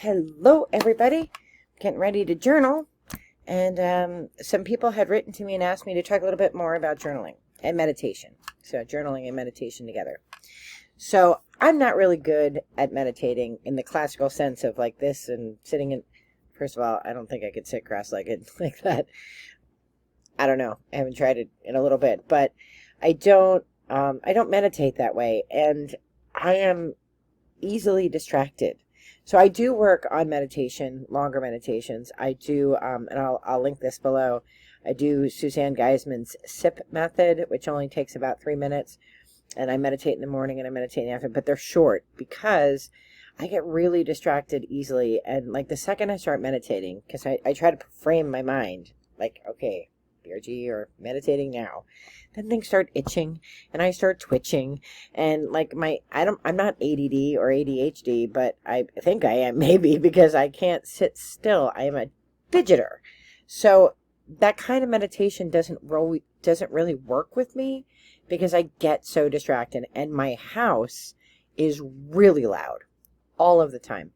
Hello, everybody. Getting ready to journal. And some people had written to me and asked me to talk a little bit more about journaling and meditation. So journaling and meditation together. So I'm not really good at meditating in the classical sense of like this and sitting in. First of all, I don't think I could sit cross-legged like that. I don't know. I haven't tried it in a little bit, but I don't meditate that way, and I am easily distracted. So I do work on meditation, longer meditations. I do, and I'll link this below. I do Suzanne Geisman's SIP method, which only takes about 3 minutes. And I meditate in the morning and I meditate in the afternoon, but they're short because I get really distracted easily. And like the second I start meditating, because I try to frame my mind, like, okay, BRG or meditating now, then things start itching and I start twitching, and like I'm not ADD or ADHD, but I think I am maybe because I can't sit still. I am a fidgeter. So that kind of meditation doesn't really work with me because I get so distracted, and my house is really loud all of the time.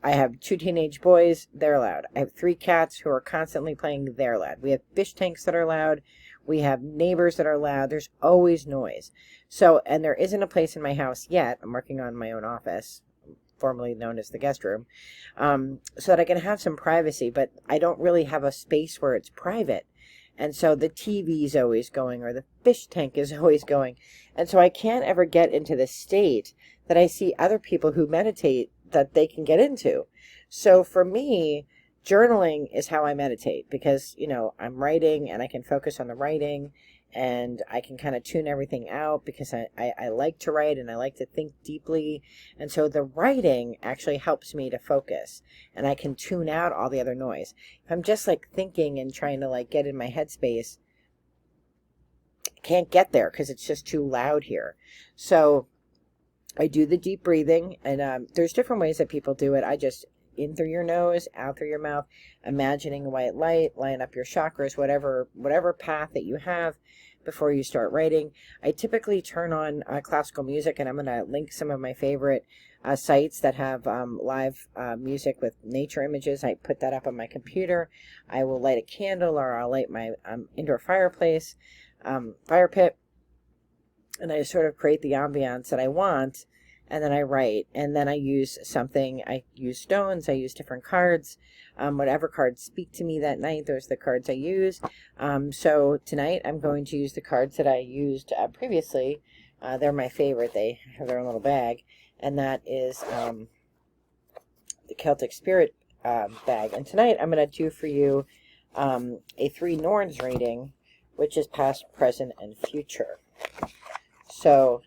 I have 2 teenage boys, they're loud. I have 3 cats who are constantly playing, they're loud. We have fish tanks that are loud. We have neighbors that are loud. There's always noise. So, and there isn't a place in my house yet, I'm working on my own office, formerly known as the guest room, so that I can have some privacy, but I don't really have a space where it's private. And so the TV is always going, or the fish tank is always going. And so I can't ever get into the state that I see other people who meditate that they can get into. So for me, journaling is how I meditate because, you know, I'm writing and I can focus on the writing and I can kind of tune everything out because I like to write and I like to think deeply. And so the writing actually helps me to focus and I can tune out all the other noise. If I'm just like thinking and trying to like get in my headspace, I can't get there because it's just too loud here. So I do the deep breathing, and there's different ways that people do it. I just in through your nose, out through your mouth, imagining a white light, line up your chakras, whatever path that you have before you start writing. I typically turn on classical music, and I'm going to link some of my favorite sites that have live music with nature images. I put that up on my computer. I will light a candle, or I'll light my indoor fireplace, fire pit, and I sort of create the ambiance that I want, and then I write, and then I use something. I use stones, I use different cards, whatever cards speak to me that night, those are the cards I use. So tonight I'm going to use the cards that I used previously. They're my favorite. They have their own little bag, and that is the Celtic Spirit bag. And tonight I'm going to do for you a 3 Norns reading, which is past, present, and future. So,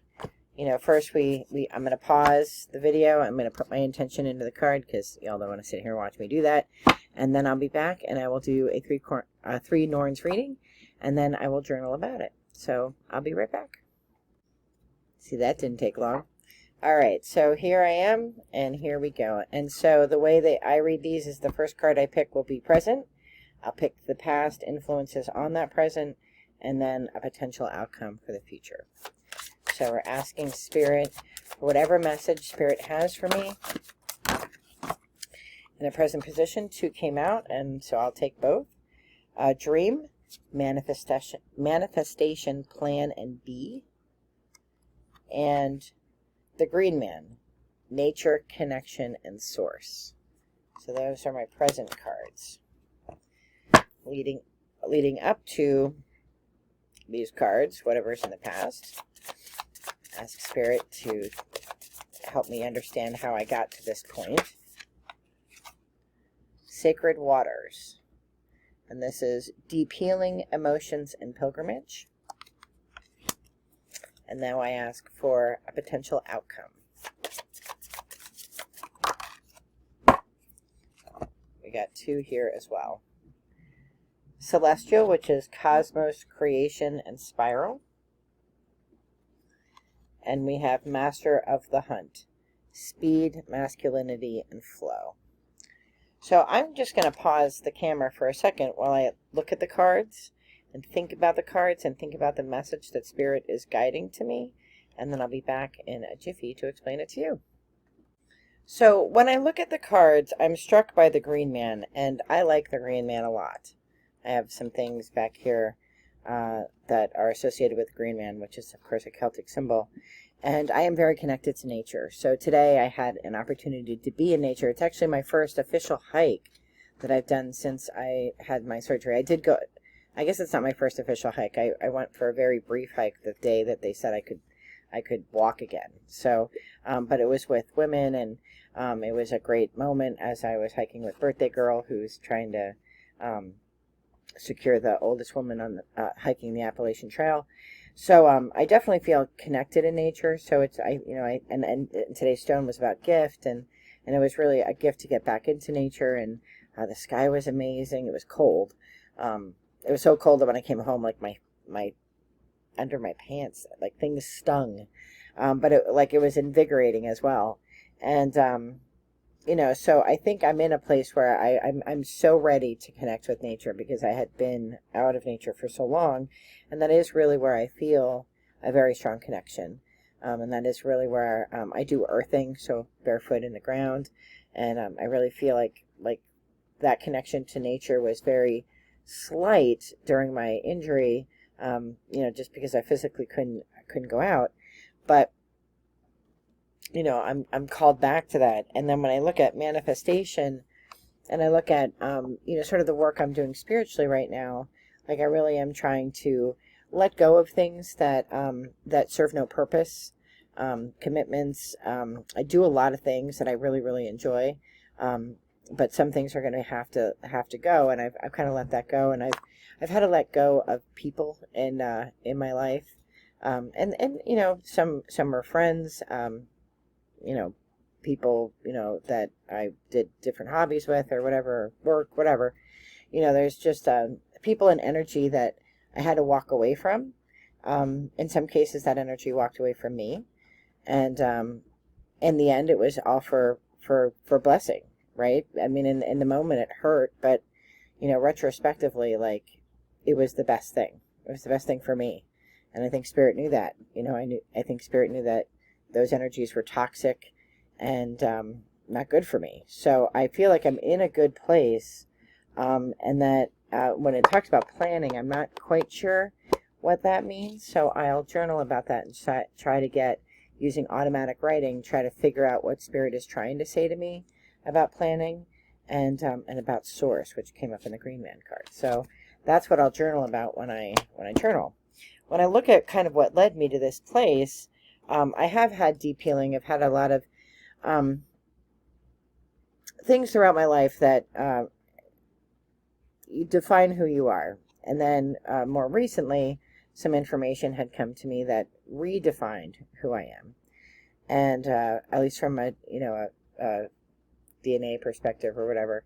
you know, first I'm going to pause the video. I'm going to put my intention into the card because y'all don't want to sit here and watch me do that. And then I'll be back and I will do a 3 Norns reading, and then I will journal about it. So I'll be right back. See, that didn't take long. All right, so here I am, and here we go. And so the way that I read these is the first card I pick will be present. I'll pick the past influences on that present, and then a potential outcome for the future. So we're asking Spirit for whatever message Spirit has for me. In the present position, 2 came out, and so I'll take both. Dream, manifestation, plan, and B. And the Green Man, nature, connection, and source. So those are my present cards. Leading up to these cards, whatever's in the past, ask Spirit to help me understand how I got to this point. Sacred Waters, and this is Deep Healing, Emotions, and Pilgrimage. And now I ask for a potential outcome. We got 2 here as well. Celestial, which is Cosmos, Creation, and Spiral. And we have Master of the Hunt, Speed, Masculinity, and Flow. So I'm just going to pause the camera for a second while I look at the cards and think about the cards and think about the message that Spirit is guiding to me. And then I'll be back in a jiffy to explain it to you. So when I look at the cards, I'm struck by the Green Man, and I like the Green Man a lot. I have some things back here that are associated with the Green Man, which is, of course, a Celtic symbol. And I am very connected to nature. So today I had an opportunity to be in nature. It's actually my first official hike that I've done since I had my surgery. I did go, I guess it's not my first official hike. I went for a very brief hike the day that they said I could walk again. So, but it was with women, and it was a great moment as I was hiking with Birthday Girl, who's trying to secure the oldest woman on the, hiking the Appalachian Trail. So I definitely feel connected in nature. So it's and today's stone was about gift, and it was really a gift to get back into nature. And the sky was amazing. It was cold. It was so cold that when I came home, like my under my pants, like things stung. But it was invigorating as well. And so I think I'm in a place where I'm so ready to connect with nature, because I had been out of nature for so long, and that is really where I feel a very strong connection. And that is really where I do earthing, so barefoot in the ground, and I really feel like that connection to nature was very slight during my injury, just because I physically couldn't go out, but I'm called back to that. And then when I look at manifestation, and I look at, sort of the work I'm doing spiritually right now, like I really am trying to let go of things that serve no purpose, commitments. I do a lot of things that I really, really enjoy, but some things are going to have to go, and I've kind of let that go, and I've had to let go of people in my life, and some are friends. People, that I did different hobbies with or whatever, work, whatever. There's just people and energy that I had to walk away from. In some cases, that energy walked away from me. And in the end, it was all for blessing, right? I mean, in the moment, it hurt, but, retrospectively, like, it was the best thing. It was the best thing for me. And I think Spirit knew that. I think Spirit knew that those energies were toxic and not good for me. So I feel like I'm in a good place, and that when it talks about planning, I'm not quite sure what that means. So I'll journal about that and try to get, using automatic writing, try to figure out what Spirit is trying to say to me about planning, and about source, which came up in the Green Man card. So that's what I'll journal about when I journal. When I look at kind of what led me to this place, I have had deep healing. I've had a lot of things throughout my life that you define who you are. And then more recently, some information had come to me that redefined who I am. And at least from a DNA perspective or whatever.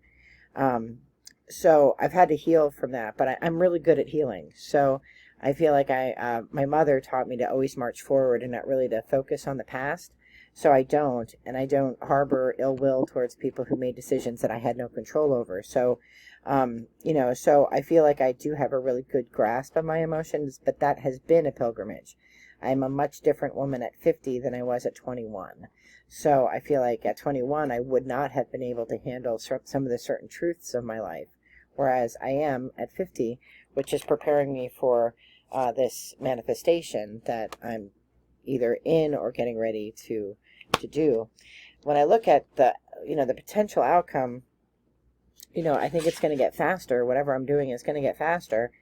So I've had to heal from that, but I'm really good at healing. So I feel like my mother taught me to always march forward and not really to focus on the past. So I don't, and I don't harbor ill will towards people who made decisions that I had no control over. So, so I feel like I do have a really good grasp of my emotions, but that has been a pilgrimage. I'm a much different woman at 50 than I was at 21. So I feel like at 21, I would not have been able to handle some of the certain truths of my life, whereas I am at 50, which is preparing me for this manifestation that I'm either in or getting ready to do. When I look at the potential outcome, I think it's going to get faster. Whatever I'm doing is going to get faster.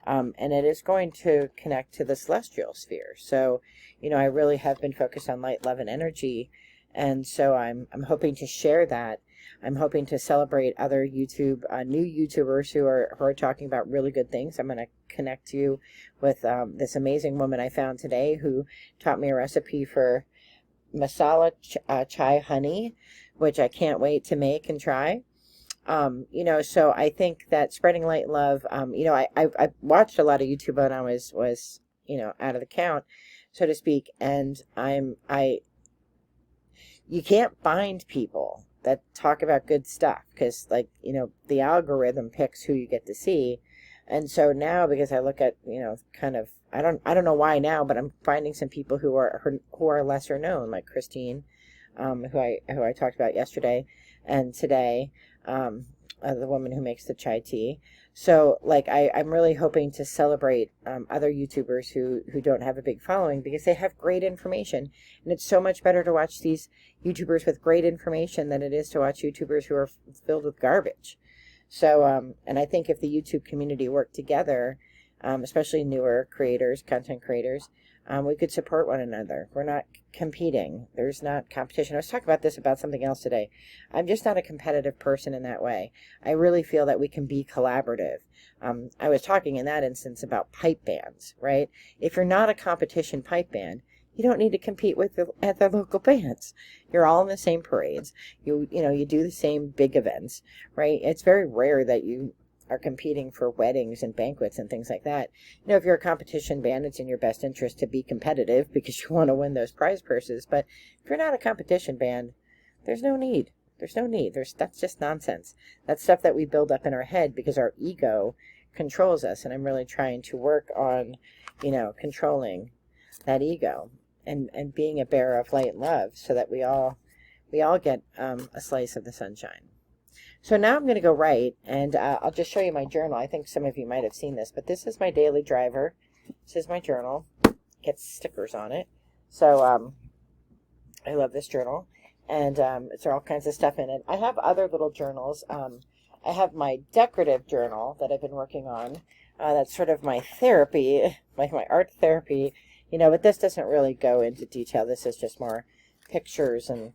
And it is going to connect to the celestial sphere. So, I really have been focused on light, love, and energy. And so I'm hoping to share that. I'm hoping to celebrate other new YouTubers who are talking about really good things. I'm going to connect you with this amazing woman I found today who taught me a recipe for masala chai honey, which I can't wait to make and try. So I think that spreading light and love, I watched a lot of YouTube when I was out of the count, so to speak, and you can't find people that talk about good stuff, because the algorithm picks who you get to see. And so now, because I look at kind of, I don't know why now, but I'm finding some people who are lesser known, like Christine, who I talked about yesterday and today, the woman who makes the chai tea. So, like, I'm really hoping to celebrate other YouTubers who don't have a big following, because they have great information. And it's so much better to watch these YouTubers with great information than it is to watch YouTubers who are filled with garbage. So, and I think if the YouTube community worked together, especially newer creators, content creators, we could support one another. We're not competing. There's not competition. I was talking about something else today. I'm just not a competitive person in that way. I really feel that we can be collaborative. I was talking in that instance about pipe bands, right? If you're not a competition pipe band, you don't need to compete with the other local bands. You're all in the same parades. You do the same big events, right? It's very rare that you are competing for weddings and banquets and things like that. If you're a competition band, it's in your best interest to be competitive because you want to win those prize purses. But if you're not a competition band, there's no need. That's just nonsense. That's stuff that we build up in our head because our ego controls us. And I'm really trying to work on, controlling that ego and being a bearer of light and love so that we all get a slice of the sunshine. So now I'm going to go write, and I'll just show you my journal. I think some of you might have seen this, but this is my daily driver. This is my journal. It gets stickers on it. So I love this journal, and it's all kinds of stuff in it. I have other little journals. I have my decorative journal that I've been working on. That's sort of my therapy, like my art therapy, but this doesn't really go into detail. This is just more pictures and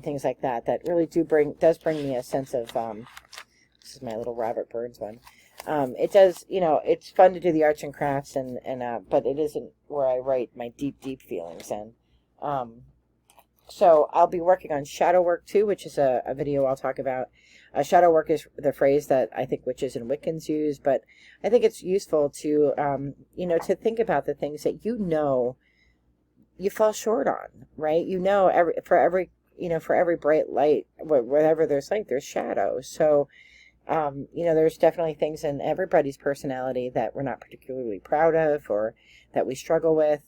things like that really does bring me a sense of this is my little Robert Burns one. It does, it's fun to do the arts and crafts and but it isn't where I write my deep feelings in. So I'll be working on shadow work too, which is a video I'll talk about. Shadow work is the phrase that I think witches and Wiccans use, but I think it's useful to to think about the things that you fall short on, right? For every bright light, wherever there's light, there's shadow. So, there's definitely things in everybody's personality that we're not particularly proud of or that we struggle with.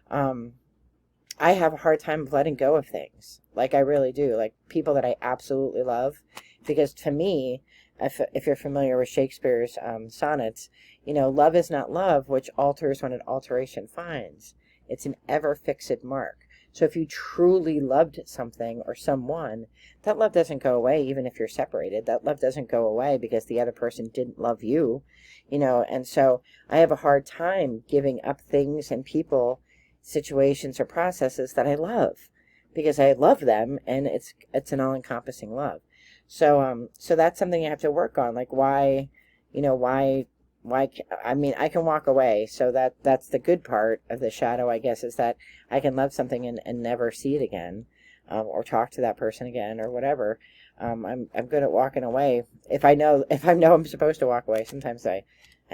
I have a hard time of letting go of things. Like, I really do. Like, people that I absolutely love. Because to me, if you're familiar with Shakespeare's sonnets, love is not love, which alters when an alteration finds. It's an ever-fixed mark. So if you truly loved something or someone, that love doesn't go away even if you're separated. That love doesn't go away because the other person didn't love you, and so I have a hard time giving up things and people, situations or processes that I love because I love them and it's an all-encompassing love. So that's something you have to work on. Like, why, I mean, I can walk away. So that's the good part of the shadow, I guess, is that I can love something and never see it again, or talk to that person again or whatever. I'm good at walking away. If I know I'm supposed to walk away, sometimes I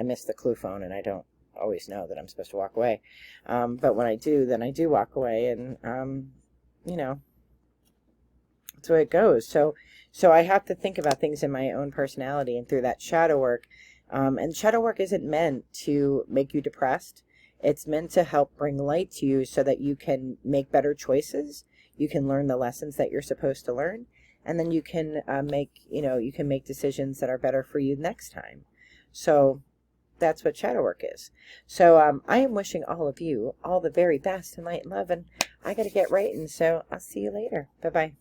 miss the clue phone and I don't always know that I'm supposed to walk away. But when I do, then I do walk away, and that's the way it goes. So I have to think about things in my own personality, and through that shadow work. And shadow work isn't meant to make you depressed. It's meant to help bring light to you so that you can make better choices. You can learn the lessons that you're supposed to learn. And then you can make decisions that are better for you next time. So that's what shadow work is. So I am wishing all of you all the very best in light and love. And I got to get writing. So I'll see you later. Bye-bye.